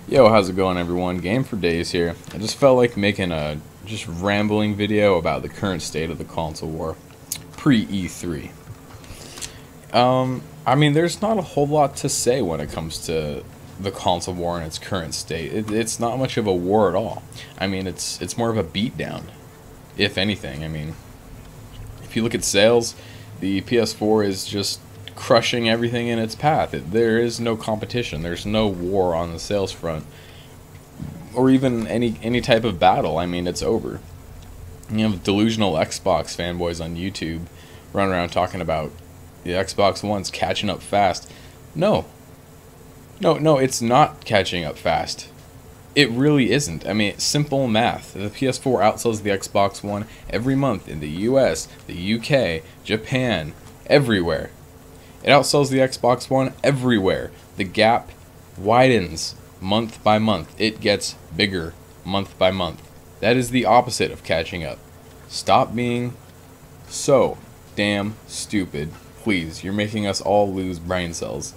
Yo, how's it going, everyone? Game for Days here. I just felt like making a just rambling video about the current state of the console war pre-E3. I mean, there's not a whole lot to say when it comes to the console war in its current state. It's not much of a war at all. I mean, it's more of a beatdown, if anything. I mean, if you look at sales, the PS4 is just crushing everything in its path. There is no competition. There's no war on the sales front, or even any type of battle. I mean, it's over. You have delusional Xbox fanboys on YouTube running around talking about the Xbox One's catching up fast. No, it's not catching up fast. It really isn't. I mean, it's simple math. The PS4 outsells the Xbox One every month in the US, the UK, Japan, everywhere. It outsells the Xbox One everywhere. The gap widens month by month. It gets bigger month by month. That is the opposite of catching up. Stop being so damn stupid. Please, you're making us all lose brain cells.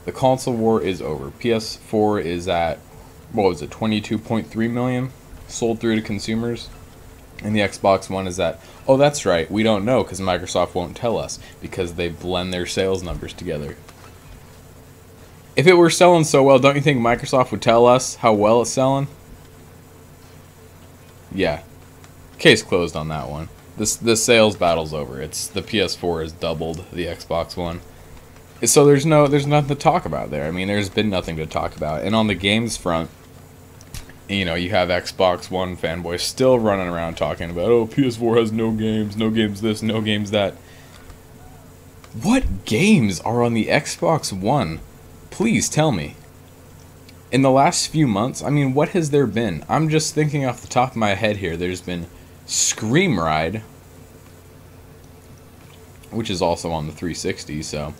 The console war is over. PS4 is at, what was it, 22.3 million sold through to consumers? And the Xbox One is at, oh, that's right, we don't know because Microsoft won't tell us because they blend their sales numbers together. If it were selling so well, don't you think Microsoft would tell us how well it's selling? Yeah. Case closed on that one. The sales battle's over. It's the PS4 has doubled the Xbox One. So there's nothing to talk about there. I mean, there's been nothing to talk about. And on the games front, you know, you have Xbox One fanboys still running around talking about, oh, PS4 has no games this, no games that. What games are on the Xbox One? Please tell me. In the last few months, I mean, what has there been? I'm just thinking off the top of my head here. There's been Scream Ride, which is also on the 360, so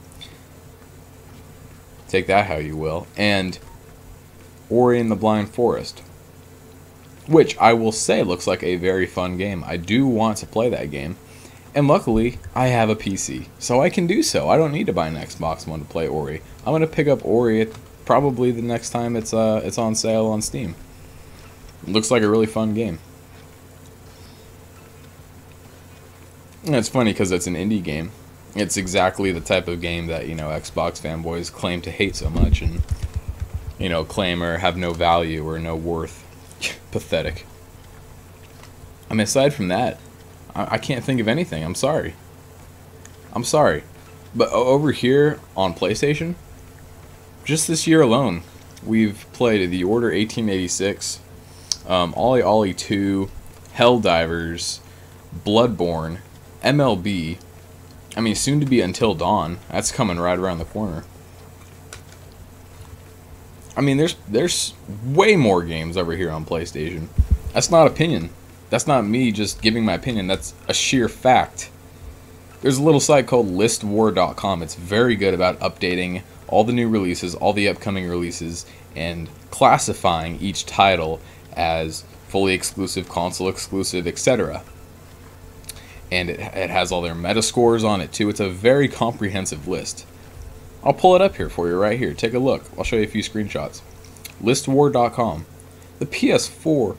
take that how you will, and Ori and the Blind Forest, which I will say looks like a very fun game. I do want to play that game, and luckily I have a PC, so I can do so. I don't need to buy an Xbox One to play Ori. I'm going to pick up Ori at probably the next time it's on sale on Steam. It looks like a really fun game. And it's funny because it's an indie game. It's exactly the type of game that, you know, Xbox fanboys claim to hate so much and, you know, claim or have no value or no worth. Pathetic. I mean, aside from that, I can't think of anything. I'm sorry. But over here on PlayStation, just this year alone, we've played The Order 1886, Ollie Ollie 2, Helldivers, Bloodborne, MLB, I mean, soon to be Until Dawn. That's coming right around the corner. I mean, there's way more games over here on PlayStation. That's not opinion. That's not me just giving my opinion. That's a sheer fact. There's a little site called listwar.com. It's very good about updating all the new releases, all the upcoming releases, and classifying each title as fully exclusive, console exclusive, etc. And it has all their Metascores on it too. It's a very comprehensive list. I'll pull it up here for you right here. Take a look. I'll show you a few screenshots. Listwar.com. The PS4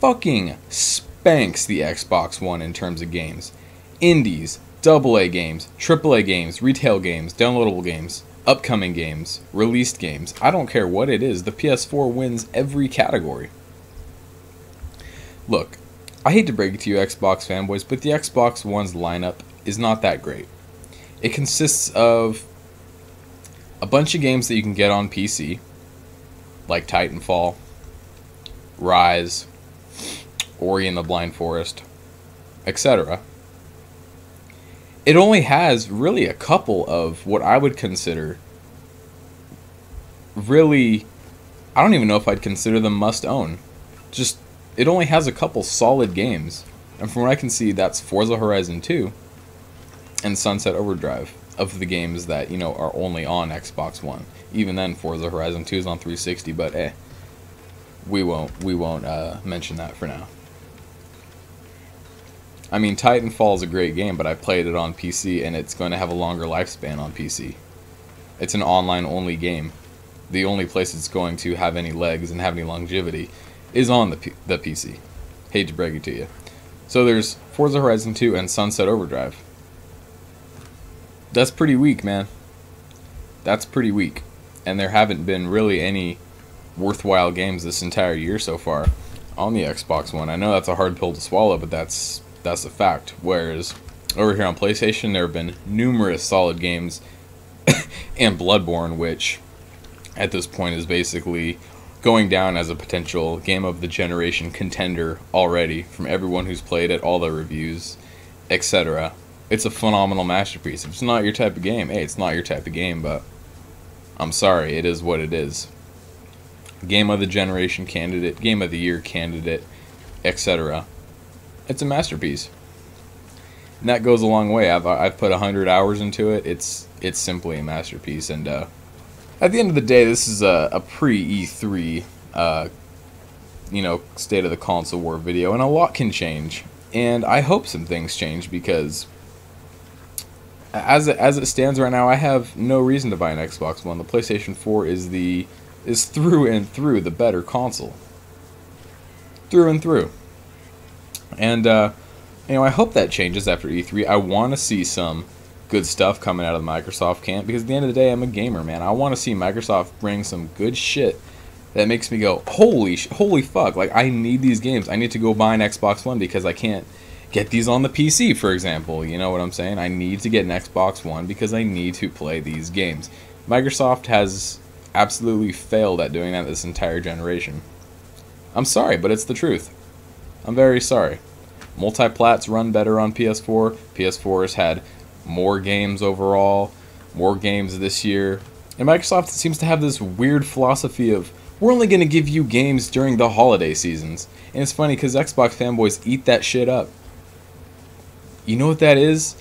fucking spanks the Xbox One in terms of games. Indies, AA games, AAA games, retail games, downloadable games, upcoming games, released games. I don't care what it is. The PS4 wins every category. Look, I hate to break it to you Xbox fanboys, but the Xbox One's lineup is not that great. It consists of a bunch of games that you can get on PC, like Titanfall, Rise, Ori and the Blind Forest, etc. It only has really a couple of what I would consider really, I don't even know if I'd consider them must-own. Just, it only has a couple solid games. And from what I can see, that's Forza Horizon 2 and Sunset Overdrive of the games that, you know, are only on Xbox One. Even then, Forza Horizon 2 is on 360, but we won't mention that for now. I mean, Titanfall is a great game, but I played it on PC, and it's going to have a longer lifespan on PC. It's an online-only game. the only place it's going to have any legs and have any longevity is on the PC. Hate to break it to you. So there's Forza Horizon 2 and Sunset Overdrive. That's pretty weak, man. That's pretty weak. And there haven't been really any worthwhile games this entire year so far on the Xbox One. I know that's a hard pill to swallow, but that's a fact. Whereas over here on PlayStation, there have been numerous solid games, and Bloodborne, which at this point is basically going down as a potential game of the generation contender already from everyone who's played it, all the reviews, etc. It's a phenomenal masterpiece. If it's not your type of game, hey, it's not your type of game, but I'm sorry, it is what it is. Game of the generation candidate, game of the year candidate, etc. It's a masterpiece. And that goes a long way. I've put 100 hours into it. It's simply a masterpiece. And at the end of the day, this is a pre-E3, state of the console war video, and a lot can change. And I hope some things change, because as it stands right now, I have no reason to buy an Xbox One. The PlayStation 4 is through and through the better console. Through and through. And I hope that changes after E3. I want to see some good stuff coming out of the Microsoft camp, because at the end of the day, I'm a gamer, man. I want to see Microsoft bring some good shit that makes me go, holy fuck, like, I need these games. I need to go buy an Xbox One because I can't get these on the PC, for example. You know what I'm saying? I need to get an Xbox One because I need to play these games. Microsoft has absolutely failed at doing that this entire generation. I'm sorry, but it's the truth. I'm very sorry. Multiplats run better on PS4. PS4 has had more games overall, more games this year. And Microsoft seems to have this weird philosophy of, we're only going to give you games during the holiday seasons. And it's funny because Xbox fanboys eat that shit up. You know what that is?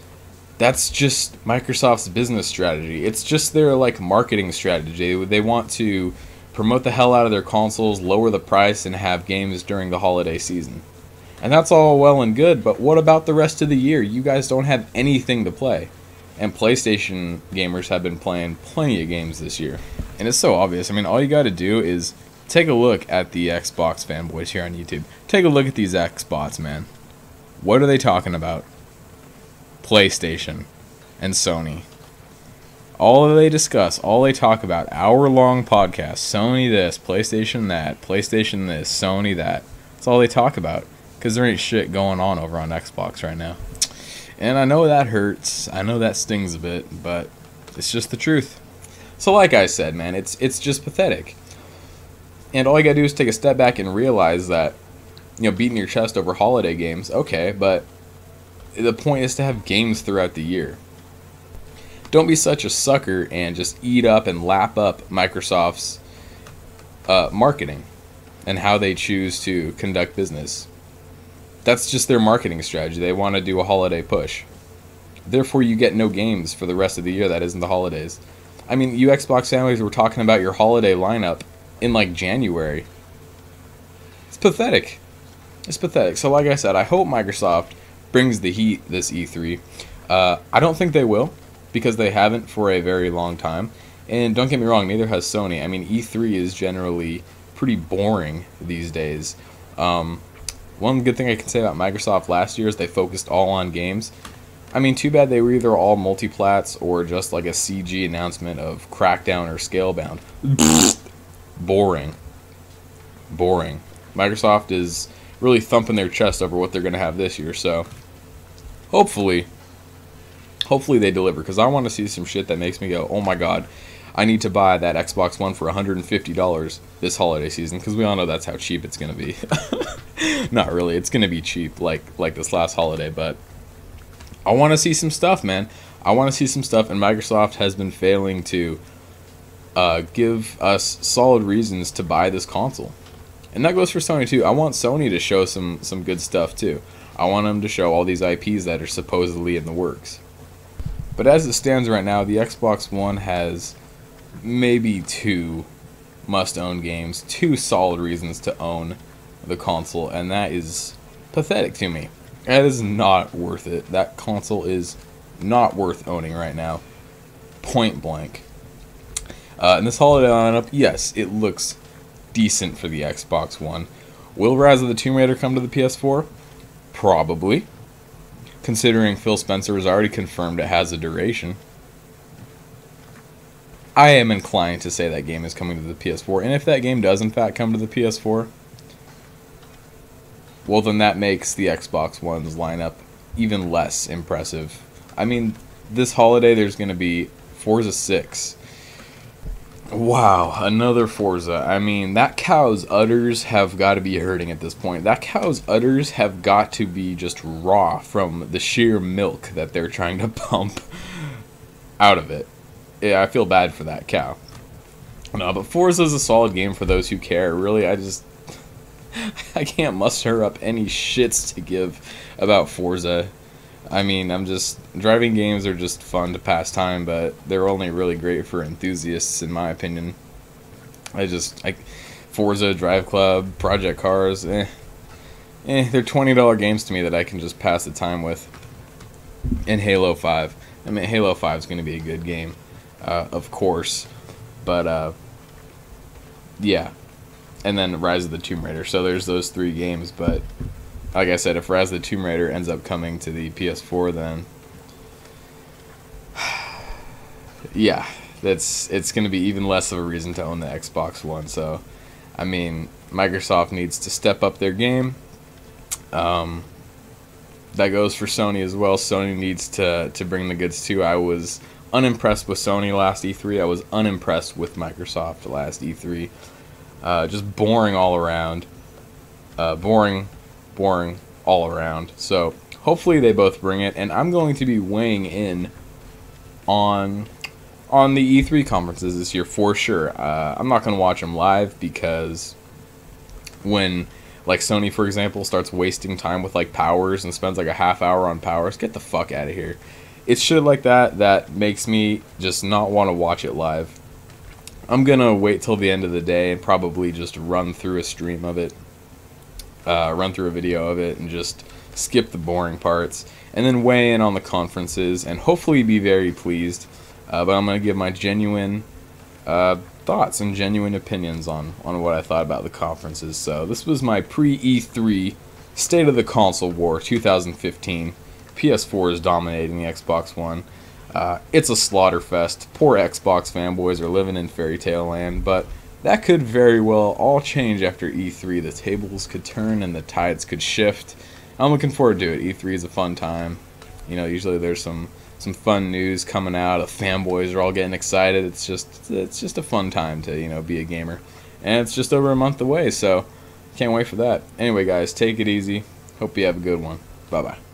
That's just Microsoft's business strategy. It's just their marketing strategy. They want to promote the hell out of their consoles, lower the price, and have games during the holiday season. And that's all well and good, but what about the rest of the year? You guys don't have anything to play. And PlayStation gamers have been playing plenty of games this year. And it's so obvious. I mean, all you gotta do is take a look at the Xbox fanboys here on YouTube. Take a look at these Xbots, man. What are they talking about? PlayStation and Sony. All they discuss, all they talk about, hour-long podcasts. Sony this, PlayStation that, PlayStation this, Sony that. That's all they talk about. Because there ain't shit going on over on Xbox right now. And I know that hurts. I know that stings a bit, but it's just the truth. So like I said, man, it's just pathetic. And all you gotta do is take a step back and realize that, beating your chest over holiday games, okay, but the point is to have games throughout the year. Don't be such a sucker and just eat up and lap up Microsoft's marketing and how they choose to conduct business. That's just their marketing strategy. They want to do a holiday push. Therefore, you get no games for the rest of the year that isn't the holidays. I mean, you Xbox families were talking about your holiday lineup in January. It's pathetic. It's pathetic. So like I said, I hope Microsoft brings the heat this E3. I don't think they will, because they haven't for a very long time. And don't get me wrong, neither has Sony. I mean, E3 is generally pretty boring these days. One good thing I can say about Microsoft last year is they focused all on games. I mean, too bad they were either all multiplats or just like a CG announcement of Crackdown or Scalebound. Boring. Boring. Microsoft is really thumping their chest over what they're going to have this year, so hopefully they deliver, because I want to see some shit that makes me go, oh my god, I need to buy that Xbox One for $150 this holiday season, because we all know that's how cheap it's going to be. Not really, it's going to be cheap like this last holiday, but I want to see some stuff, man. I want to see some stuff, and Microsoft has been failing to give us solid reasons to buy this console. And that goes for Sony too. I want Sony to show some good stuff too. I want them to show all these IPs that are supposedly in the works. But as it stands right now, the Xbox One has maybe 2 must-own games, 2 solid reasons to own the console, and that is pathetic to me. That is not worth it. That console is not worth owning right now. Point blank. And this holiday lineup, yes, it looks decent for the Xbox One. Will Rise of the Tomb Raider come to the PS4? Probably. Considering Phil Spencer has already confirmed it has a duration. I am inclined to say that game is coming to the PS4. And if that game does in fact come to the PS4, well then that makes the Xbox One's lineup even less impressive. I mean, this holiday there's going to be Forza 6. Wow, another Forza. I mean, that cow's udders have got to be hurting at this point. That cow's udders have got to be just raw from the sheer milk that they're trying to pump out of it. Yeah, I feel bad for that cow. No, but Forza is a solid game for those who care. Really, I can't muster up any shits to give about Forza. I mean, driving games are just fun to pass time, but they're only really great for enthusiasts, in my opinion. Forza, Drive Club, Project Cars, they're $20 games to me that I can just pass the time with. And Halo 5. I mean, Halo 5 is going to be a good game, of course, but, yeah. And then Rise of the Tomb Raider, so there's those 3 games, but like I said, if Rise of the Tomb Raider ends up coming to the PS4, then yeah, it's going to be even less of a reason to own the Xbox One. So, I mean, Microsoft needs to step up their game. That goes for Sony as well. Sony needs to bring the goods too. I was unimpressed with Sony last E3. I was unimpressed with Microsoft last E3. Just boring all around. Boring all around. So hopefully they both bring it, and I'm going to be weighing in on the E3 conferences this year for sure. I'm not going to watch them live because when, like, Sony, for example, starts wasting time with, like, Powers and spends, like, a half hour on Powers, get the fuck out of here. It's shit like that that makes me just not want to watch it live. I'm going to wait till the end of the day and probably just run through a stream of it. Run through a video of it and just skip the boring parts, and then weigh in on the conferences and hopefully be very pleased. But I'm going to give my genuine thoughts and genuine opinions on what I thought about the conferences. So this was my pre-E3 State of the Console War 2015. PS4 is dominating the Xbox One. It's a slaughter fest. Poor Xbox fanboys are living in fairy tale land, but that could very well all change after E3. The tables could turn and the tides could shift. I'm looking forward to it. E3 is a fun time. You know, usually there's some fun news coming out. The fanboys are all getting excited. It's just a fun time to, you know, be a gamer. And it's just over a month away, so can't wait for that. Anyway, guys, take it easy. Hope you have a good one. Bye-bye.